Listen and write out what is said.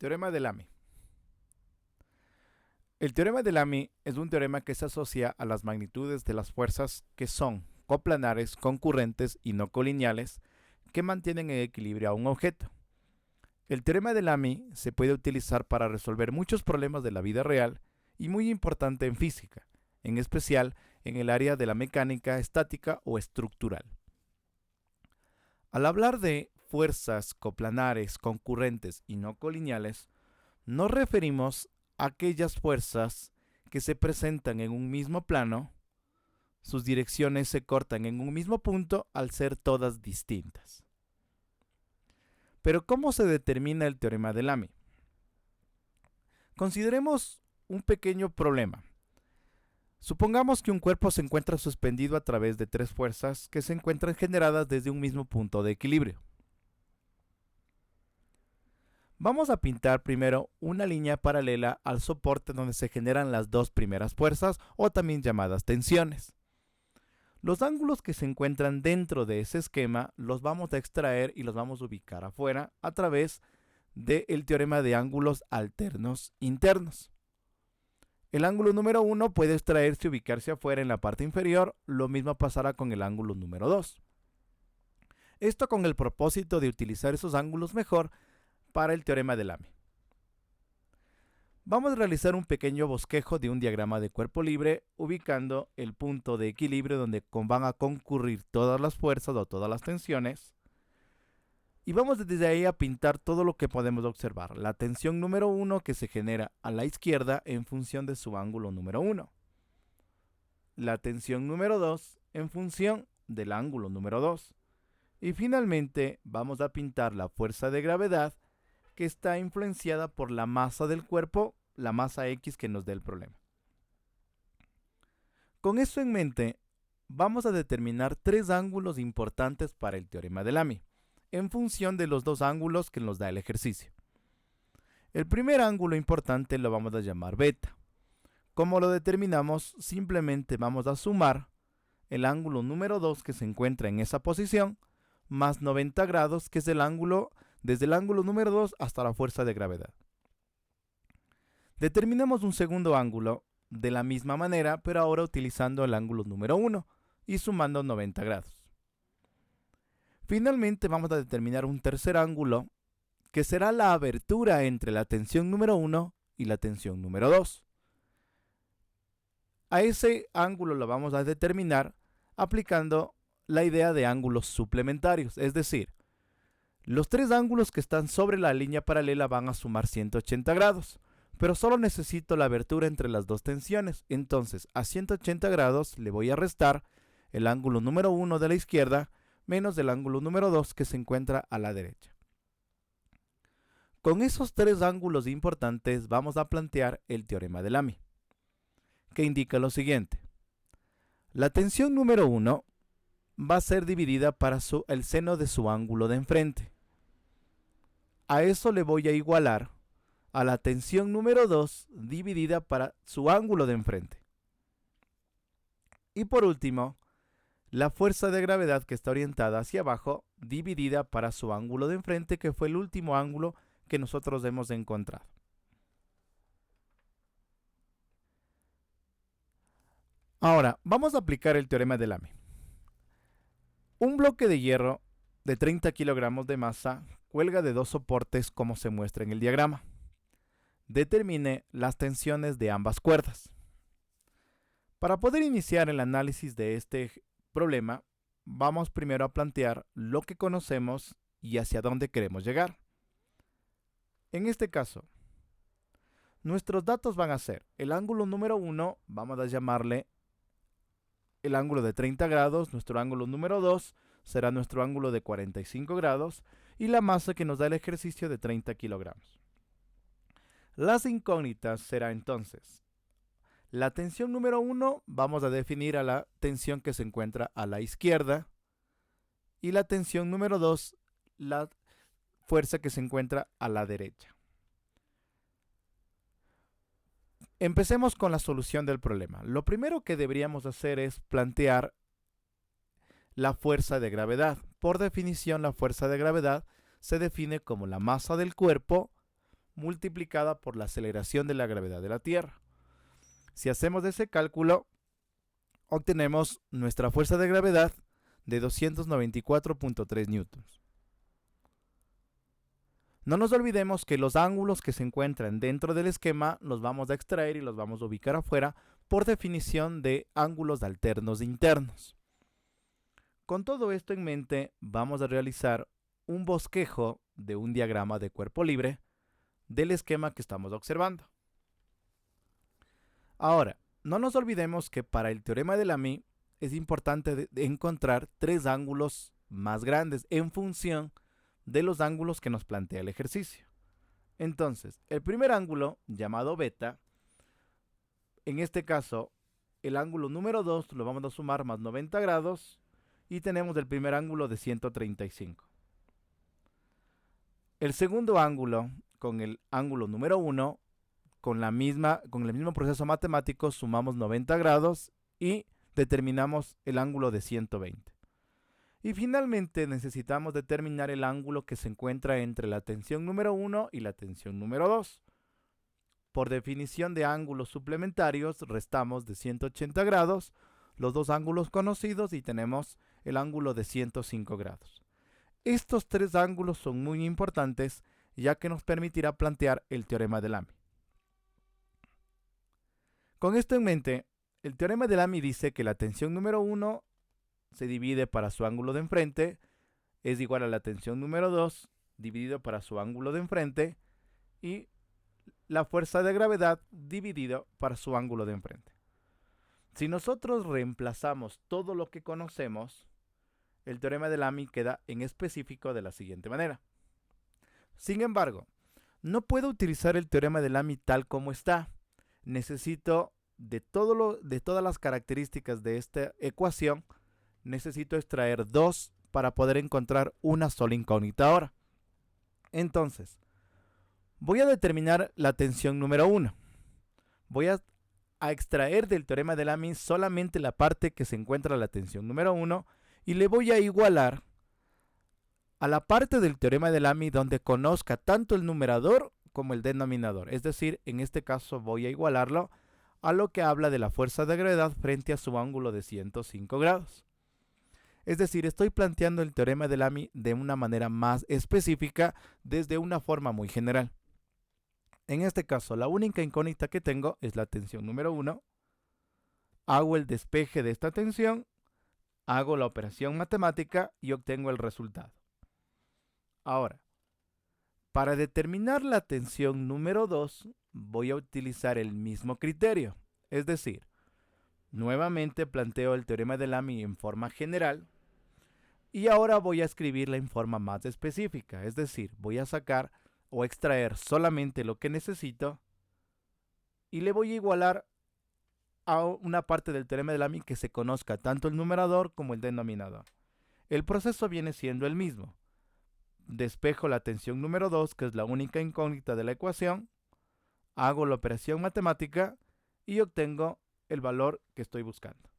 Teorema de Lamy. El teorema de Lamy es un teorema que se asocia a las magnitudes de las fuerzas que son coplanares, concurrentes y no colineales que mantienen en equilibrio a un objeto. El teorema de Lamy se puede utilizar para resolver muchos problemas de la vida real y muy importante en física, en especial en el área de la mecánica estática o estructural. Al hablar de fuerzas coplanares, concurrentes y no colineales, nos referimos a aquellas fuerzas que se presentan en un mismo plano, sus direcciones se cortan en un mismo punto al ser todas distintas. Pero ¿cómo se determina el teorema de Lamy? Consideremos un pequeño problema. Supongamos que un cuerpo se encuentra suspendido a través de tres fuerzas que se encuentran generadas desde un mismo punto de equilibrio. Vamos a pintar primero una línea paralela al soporte donde se generan las dos primeras fuerzas o también llamadas tensiones. Los ángulos que se encuentran dentro de ese esquema los vamos a extraer y los vamos a ubicar afuera a través del teorema de ángulos alternos internos. El ángulo número 1 puede extraerse y ubicarse afuera en la parte inferior, lo mismo pasará con el ángulo número 2. Esto con el propósito de utilizar esos ángulos mejor para el teorema de Lamy. Vamos a realizar un pequeño bosquejo de un diagrama de cuerpo libre, ubicando el punto de equilibrio donde van a concurrir todas las fuerzas o todas las tensiones. Y vamos desde ahí a pintar todo lo que podemos observar. La tensión número 1 que se genera a la izquierda en función de su ángulo número 1. La tensión número 2 en función del ángulo número 2. Y finalmente vamos a pintar la fuerza de gravedad que está influenciada por la masa del cuerpo, la masa X que nos dé el problema. Con esto en mente, vamos a determinar tres ángulos importantes para el teorema de Lamy, en función de los dos ángulos que nos da el ejercicio. El primer ángulo importante lo vamos a llamar beta. ¿Cómo lo determinamos? Simplemente vamos a sumar el ángulo número 2 que se encuentra en esa posición, más 90 grados, que es el ángulo desde el ángulo número 2 hasta la fuerza de gravedad. Determinamos un segundo ángulo de la misma manera, pero ahora utilizando el ángulo número 1 y sumando 90 grados. Finalmente vamos a determinar un tercer ángulo, que será la abertura entre la tensión número 1 y la tensión número 2. A ese ángulo lo vamos a determinar aplicando la idea de ángulos suplementarios, es decir, los tres ángulos que están sobre la línea paralela van a sumar 180 grados, pero solo necesito la abertura entre las dos tensiones. Entonces, a 180 grados le voy a restar el ángulo número 1 de la izquierda menos el ángulo número 2 que se encuentra a la derecha. Con esos tres ángulos importantes vamos a plantear el teorema de Lamy, que indica lo siguiente. La tensión número 1 va a ser dividida para el seno de su ángulo de enfrente. A eso le voy a igualar a la tensión número 2 dividida para su ángulo de enfrente. Y por último, la fuerza de gravedad que está orientada hacia abajo dividida para su ángulo de enfrente, que fue el último ángulo que nosotros hemos encontrado. Ahora, vamos a aplicar el teorema de Lamy. Un bloque de hierro de 30 kilogramos de masa cuelga de dos soportes como se muestra en el diagrama. Determine las tensiones de ambas cuerdas. Para poder iniciar el análisis de este problema, vamos primero a plantear lo que conocemos y hacia dónde queremos llegar. En este caso, nuestros datos van a ser el ángulo número 1, vamos a llamarle el ángulo de 30 grados, nuestro ángulo número 2 será nuestro ángulo de 45 grados y la masa que nos da el ejercicio de 30 kilogramos. Las incógnitas será entonces la tensión número 1, vamos a definir a la tensión que se encuentra a la izquierda, y la tensión número 2, la fuerza que se encuentra a la derecha. Empecemos con la solución del problema. Lo primero que deberíamos hacer es plantear la fuerza de gravedad. Por definición, la fuerza de gravedad se define como la masa del cuerpo multiplicada por la aceleración de la gravedad de la Tierra. Si hacemos ese cálculo, obtenemos nuestra fuerza de gravedad de 294.3 newtons. No nos olvidemos que los ángulos que se encuentran dentro del esquema los vamos a extraer y los vamos a ubicar afuera por definición de ángulos alternos internos. Con todo esto en mente, vamos a realizar un bosquejo de un diagrama de cuerpo libre del esquema que estamos observando. Ahora, no nos olvidemos que para el teorema de Lamy es importante encontrar tres ángulos más grandes en función de los ángulos que nos plantea el ejercicio. Entonces, el primer ángulo, llamado beta, en este caso, el ángulo número 2 lo vamos a sumar más 90 grados y tenemos el primer ángulo de 135. El segundo ángulo, con el ángulo número 1, con el mismo proceso matemático, sumamos 90 grados y determinamos el ángulo de 120. Y finalmente necesitamos determinar el ángulo que se encuentra entre la tensión número 1 y la tensión número 2. Por definición de ángulos suplementarios, restamos de 180 grados los dos ángulos conocidos y tenemos el ángulo de 105 grados. Estos tres ángulos son muy importantes ya que nos permitirá plantear el teorema de Lamy. Con esto en mente, el teorema de Lamy dice que la tensión número 1 se divide para su ángulo de enfrente, es igual a la tensión número 2 dividido para su ángulo de enfrente y la fuerza de gravedad dividido para su ángulo de enfrente. Si nosotros reemplazamos todo lo que conocemos, el teorema de Lamy queda en específico de la siguiente manera. Sin embargo, no puedo utilizar el teorema de Lamy tal como está. Necesito de todas las características de esta ecuación, necesito extraer dos para poder encontrar una sola incógnita ahora. Entonces, voy a determinar la tensión número 1. Voy a extraer del teorema de Lamy solamente la parte que se encuentra la tensión número 1 y le voy a igualar a la parte del teorema de Lamy donde conozca tanto el numerador como el denominador. Es decir, en este caso voy a igualarlo a lo que habla de la fuerza de gravedad frente a su ángulo de 105 grados. Es decir, estoy planteando el teorema de Lamy de una manera más específica desde una forma muy general. En este caso, la única incógnita que tengo es la tensión número 1. Hago el despeje de esta tensión, hago la operación matemática y obtengo el resultado. Ahora, para determinar la tensión número 2, voy a utilizar el mismo criterio. Es decir, nuevamente planteo el teorema de Lamy en forma general y ahora voy a escribirla en forma más específica. Es decir, voy a sacar o extraer solamente lo que necesito y le voy a igualar a una parte del teorema de Lamy que se conozca tanto el numerador como el denominador. El proceso viene siendo el mismo. Despejo la tensión número 2, que es la única incógnita de la ecuación, hago la operación matemática y obtengo el valor que estoy buscando.